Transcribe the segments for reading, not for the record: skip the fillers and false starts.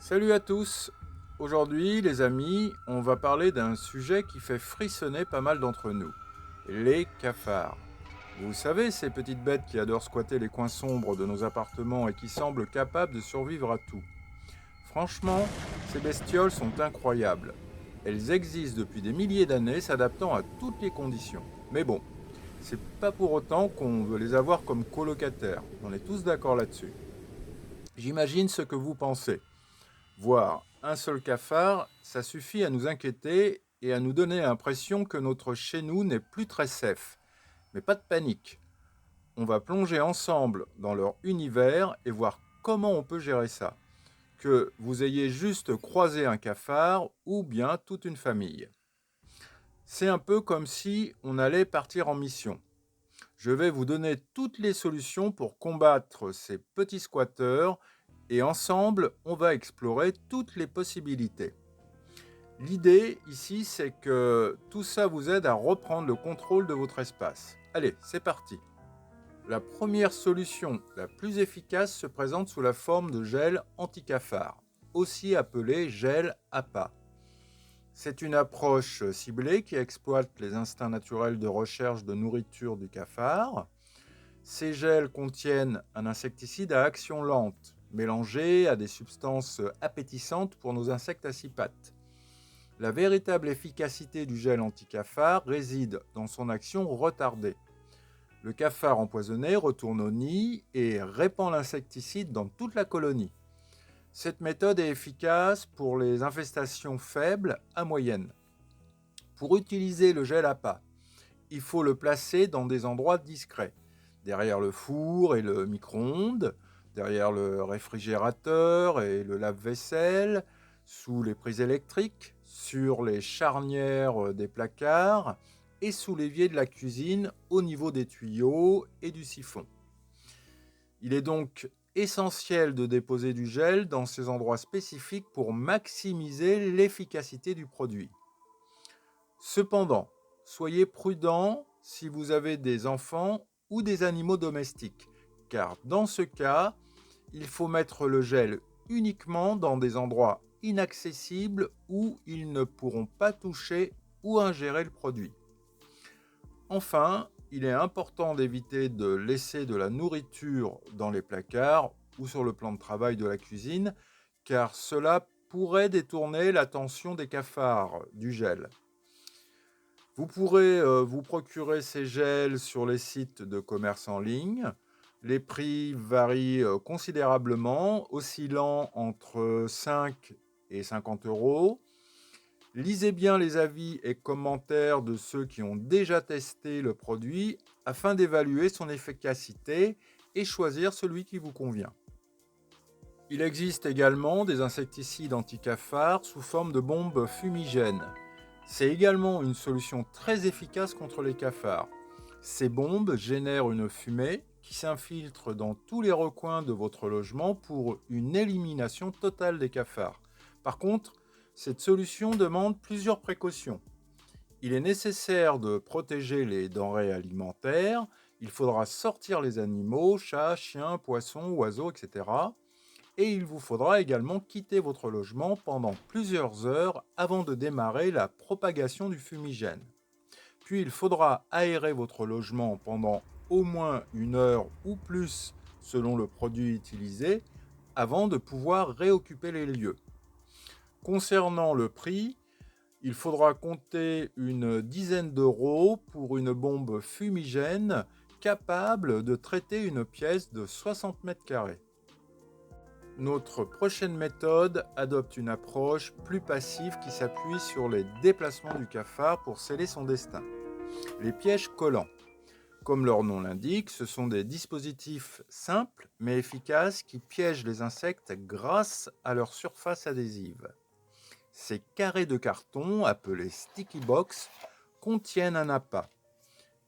Salut à tous. Aujourd'hui, les amis, on va parler d'un sujet qui fait frissonner pas mal d'entre nous. Les cafards. Vous savez, ces petites bêtes qui adorent squatter les coins sombres de nos appartements et qui semblent capables de survivre à tout. Franchement, ces bestioles sont incroyables. Elles existent depuis des milliers d'années, s'adaptant à toutes les conditions. Mais bon, c'est pas pour autant qu'on veut les avoir comme colocataires. On est tous d'accord là-dessus. J'imagine ce que vous pensez. Voir un seul cafard, ça suffit à nous inquiéter et à nous donner l'impression que notre chez nous n'est plus très safe. Mais pas de panique. On va plonger ensemble dans leur univers et voir comment on peut gérer ça. Que vous ayez juste croisé un cafard ou bien toute une famille. C'est un peu comme si on allait partir en mission. Je vais vous donner toutes les solutions pour combattre ces petits squatteurs et ensemble, on va explorer toutes les possibilités. L'idée ici, c'est que tout ça vous aide à reprendre le contrôle de votre espace. Allez, c'est parti. La première solution, la plus efficace, se présente sous la forme de gel anti-cafard, aussi appelé gel APA. C'est une approche ciblée qui exploite les instincts naturels de recherche de nourriture du cafard. Ces gels contiennent un insecticide à action lente, mélangé à des substances appétissantes pour nos insectes à six pattes. La véritable efficacité du gel anti-cafard réside dans son action retardée. Le cafard empoisonné retourne au nid et répand l'insecticide dans toute la colonie. Cette méthode est efficace pour les infestations faibles à moyennes. Pour utiliser le gel APA, il faut le placer dans des endroits discrets. Derrière le four et le micro-ondes, derrière le réfrigérateur et le lave-vaisselle, sous les prises électriques, sur les charnières des placards et sous l'évier de la cuisine au niveau des tuyaux et du siphon. Il est donc essentiel de déposer du gel dans ces endroits spécifiques pour maximiser l'efficacité du produit. Cependant, soyez prudent si vous avez des enfants ou des animaux domestiques, car dans ce cas, il faut mettre le gel uniquement dans des endroits inaccessibles où ils ne pourront pas toucher ou ingérer le produit. Enfin, il est important d'éviter de laisser de la nourriture dans les placards ou sur le plan de travail de la cuisine, car cela pourrait détourner l'attention des cafards du gel. Vous pourrez vous procurer ces gels sur les sites de commerce en ligne. Les prix varient considérablement, oscillant entre 5 et 50 euros. Lisez bien les avis et commentaires de ceux qui ont déjà testé le produit afin d'évaluer son efficacité et choisir celui qui vous convient. Il existe également des insecticides anti-cafards sous forme de bombes fumigènes. C'est également une solution très efficace contre les cafards. Ces bombes génèrent une fumée qui s'infiltre dans tous les recoins de votre logement pour une élimination totale des cafards. Par contre, cette solution demande plusieurs précautions. Il est nécessaire de protéger les denrées alimentaires. Il faudra sortir les animaux, chats, chiens, poissons, oiseaux, etc. Et il vous faudra également quitter votre logement pendant plusieurs heures avant de démarrer la propagation du fumigène. Puis il faudra aérer votre logement pendant au moins une heure ou plus selon le produit utilisé avant de pouvoir réoccuper les lieux. Concernant le prix, il faudra compter une dizaine d'euros pour une bombe fumigène capable de traiter une pièce de 60 mètres carrés. Notre prochaine méthode adopte une approche plus passive qui s'appuie sur les déplacements du cafard pour sceller son destin. Les pièges collants. Comme leur nom l'indique, ce sont des dispositifs simples mais efficaces qui piègent les insectes grâce à leur surface adhésive. Ces carrés de carton, appelés sticky box, contiennent un appât.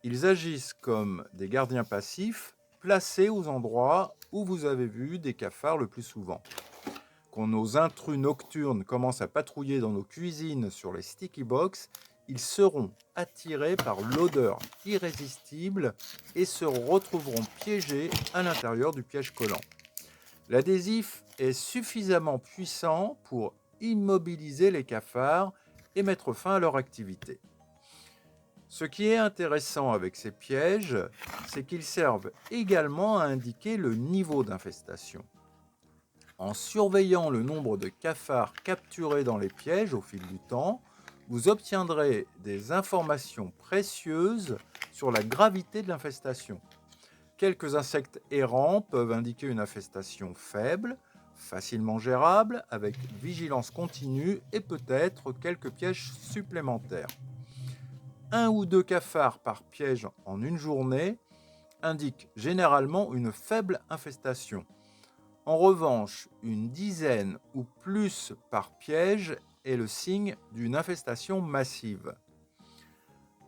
Ils agissent comme des gardiens passifs placés aux endroits où vous avez vu des cafards le plus souvent. Quand nos intrus nocturnes commencent à patrouiller dans nos cuisines sur les sticky box, ils seront attirés par l'odeur irrésistible et se retrouveront piégés à l'intérieur du piège collant. L'adhésif est suffisamment puissant pour immobiliser les cafards et mettre fin à leur activité. Ce qui est intéressant avec ces pièges, c'est qu'ils servent également à indiquer le niveau d'infestation. En surveillant le nombre de cafards capturés dans les pièges au fil du temps, vous obtiendrez des informations précieuses sur la gravité de l'infestation. Quelques insectes errants peuvent indiquer une infestation faible, facilement gérable, avec vigilance continue et peut-être quelques pièges supplémentaires. 1 ou 2 cafards par piège en une journée indiquent généralement une faible infestation. En revanche, une dizaine ou plus par piège est le signe d'une infestation massive.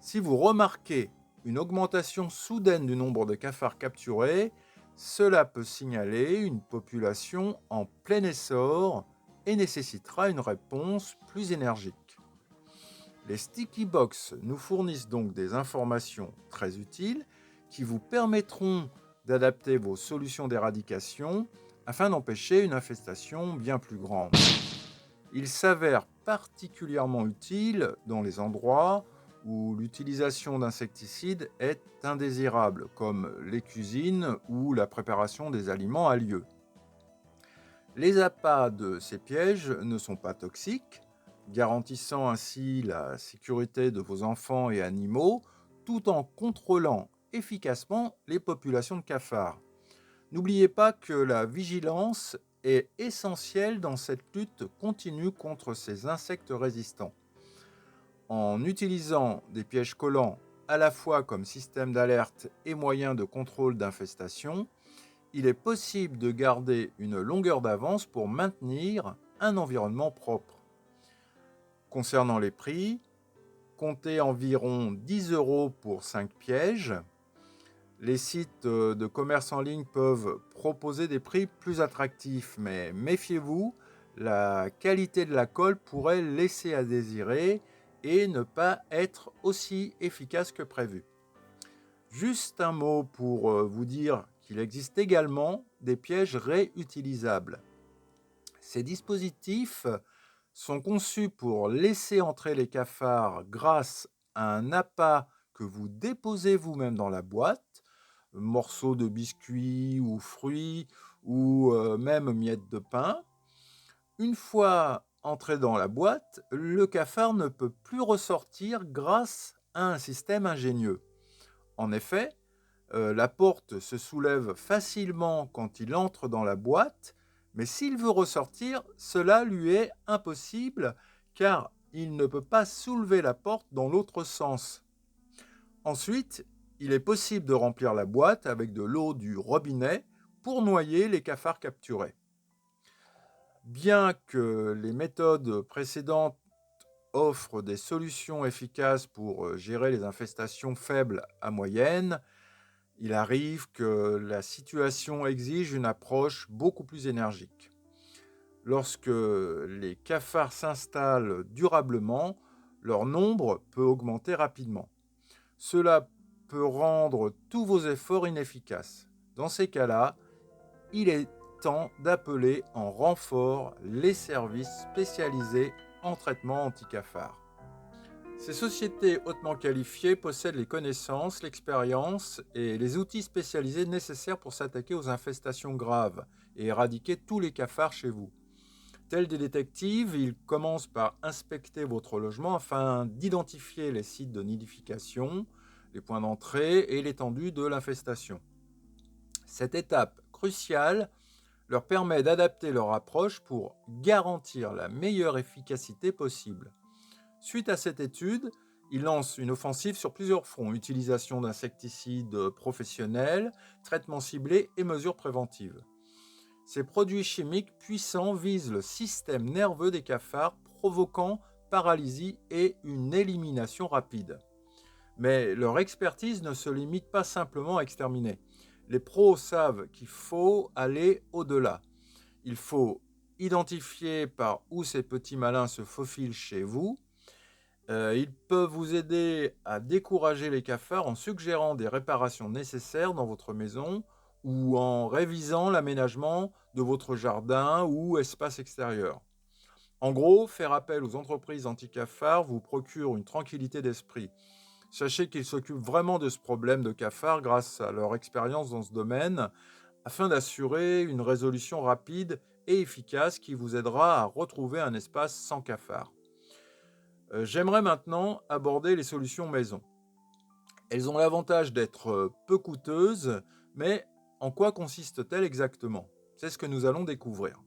Si vous remarquez une augmentation soudaine du nombre de cafards capturés, cela peut signaler une population en plein essor et nécessitera une réponse plus énergique. Les sticky box nous fournissent donc des informations très utiles qui vous permettront d'adapter vos solutions d'éradication afin d'empêcher une infestation bien plus grande. Ils s'avèrent particulièrement utiles dans les endroits où l'utilisation d'insecticides est indésirable, comme les cuisines où la préparation des aliments a lieu. Les appâts de ces pièges ne sont pas toxiques, garantissant ainsi la sécurité de vos enfants et animaux, tout en contrôlant efficacement les populations de cafards. N'oubliez pas que la vigilance est essentielle dans cette lutte continue contre ces insectes résistants. En utilisant des pièges collants à la fois comme système d'alerte et moyen de contrôle d'infestation, il est possible de garder une longueur d'avance pour maintenir un environnement propre. Concernant les prix, comptez environ 10 € pour 5 pièges. Les sites de commerce en ligne peuvent proposer des prix plus attractifs, mais méfiez-vous, la qualité de la colle pourrait laisser à désirer et ne pas être aussi efficace que prévu. Juste un mot pour vous dire qu'il existe également des pièges réutilisables. Ces dispositifs sont conçus pour laisser entrer les cafards grâce à un appât que vous déposez vous-même dans la boîte, morceaux de biscuits ou fruits ou même miettes de pain. Une fois entré dans la boîte, le cafard ne peut plus ressortir grâce à un système ingénieux. En effet, la porte se soulève facilement quand il entre dans la boîte, mais s'il veut ressortir, cela lui est impossible car il ne peut pas soulever la porte dans l'autre sens. Ensuite, il est possible de remplir la boîte avec de l'eau du robinet pour noyer les cafards capturés. Bien que les méthodes précédentes offrent des solutions efficaces pour gérer les infestations faibles à moyennes, il arrive que la situation exige une approche beaucoup plus énergique. Lorsque les cafards s'installent durablement, leur nombre peut augmenter rapidement. Cela peut rendre tous vos efforts inefficaces. Dans ces cas-là, il est temps d'appeler en renfort les services spécialisés en traitement anti-cafards. Ces sociétés hautement qualifiées possèdent les connaissances, l'expérience et les outils spécialisés nécessaires pour s'attaquer aux infestations graves et éradiquer tous les cafards chez vous. Tels des détectives, ils commencent par inspecter votre logement afin d'identifier les sites de nidification, les points d'entrée et l'étendue de l'infestation. Cette étape cruciale leur permet d'adapter leur approche pour garantir la meilleure efficacité possible. Suite à cette étude, ils lancent une offensive sur plusieurs fronts: utilisation d'insecticides professionnels, traitements ciblés et mesures préventives. Ces produits chimiques puissants visent le système nerveux des cafards, provoquant paralysie et une élimination rapide. Mais leur expertise ne se limite pas simplement à exterminer. Les pros savent qu'il faut aller au-delà. Il faut identifier par où ces petits malins se faufilent chez vous. Ils peuvent vous aider à décourager les cafards en suggérant des réparations nécessaires dans votre maison ou en révisant l'aménagement de votre jardin ou espace extérieur. En gros, faire appel aux entreprises anti-cafards vous procure une tranquillité d'esprit. Sachez qu'ils s'occupent vraiment de ce problème de cafards grâce à leur expérience dans ce domaine, afin d'assurer une résolution rapide et efficace qui vous aidera à retrouver un espace sans cafards. J'aimerais maintenant aborder les solutions maison. Elles ont l'avantage d'être peu coûteuses, mais en quoi consistent-elles exactement? C'est ce que nous allons découvrir.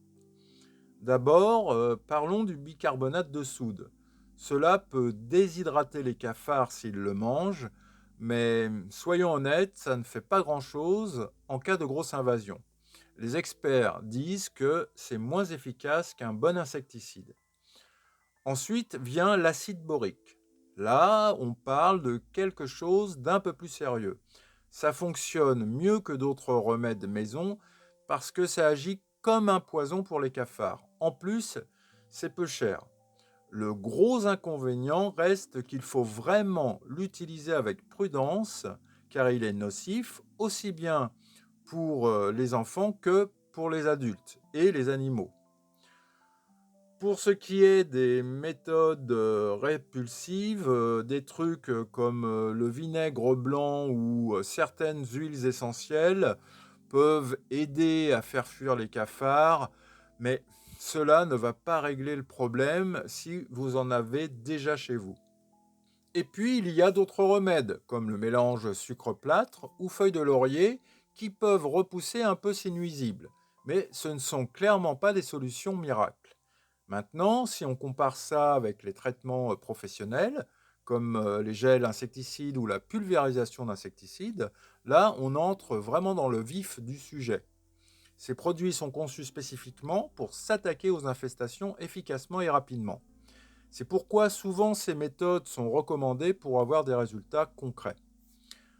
D'abord, parlons du bicarbonate de soude. Cela peut déshydrater les cafards s'ils le mangent, mais soyons honnêtes, ça ne fait pas grand-chose en cas de grosse invasion. Les experts disent que c'est moins efficace qu'un bon insecticide. Ensuite vient l'acide borique. Là, on parle de quelque chose d'un peu plus sérieux. Ça fonctionne mieux que d'autres remèdes maison parce que ça agit comme un poison pour les cafards. En plus, c'est peu cher. Le gros inconvénient reste qu'il faut vraiment l'utiliser avec prudence car il est nocif aussi bien pour les enfants que pour les adultes et les animaux. Pour ce qui est des méthodes répulsives, des trucs comme le vinaigre blanc ou certaines huiles essentielles peuvent aider à faire fuir les cafards, mais cela ne va pas régler le problème si vous en avez déjà chez vous. Et puis, il y a d'autres remèdes, comme le mélange sucre-plâtre ou feuilles de laurier, qui peuvent repousser un peu ces nuisibles. Mais ce ne sont clairement pas des solutions miracles. Maintenant, si on compare ça avec les traitements professionnels, comme les gels insecticides ou la pulvérisation d'insecticides, là, on entre vraiment dans le vif du sujet. Ces produits sont conçus spécifiquement pour s'attaquer aux infestations efficacement et rapidement. C'est pourquoi souvent ces méthodes sont recommandées pour avoir des résultats concrets.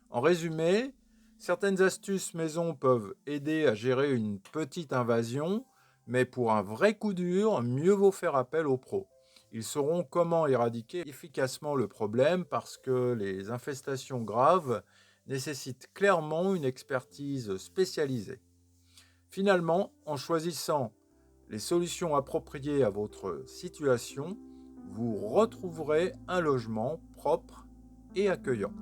En résumé, certaines astuces maison peuvent aider à gérer une petite invasion, mais pour un vrai coup dur, mieux vaut faire appel aux pros. Ils sauront comment éradiquer efficacement le problème parce que les infestations graves nécessitent clairement une expertise spécialisée. Finalement, en choisissant les solutions appropriées à votre situation, vous retrouverez un logement propre et accueillant.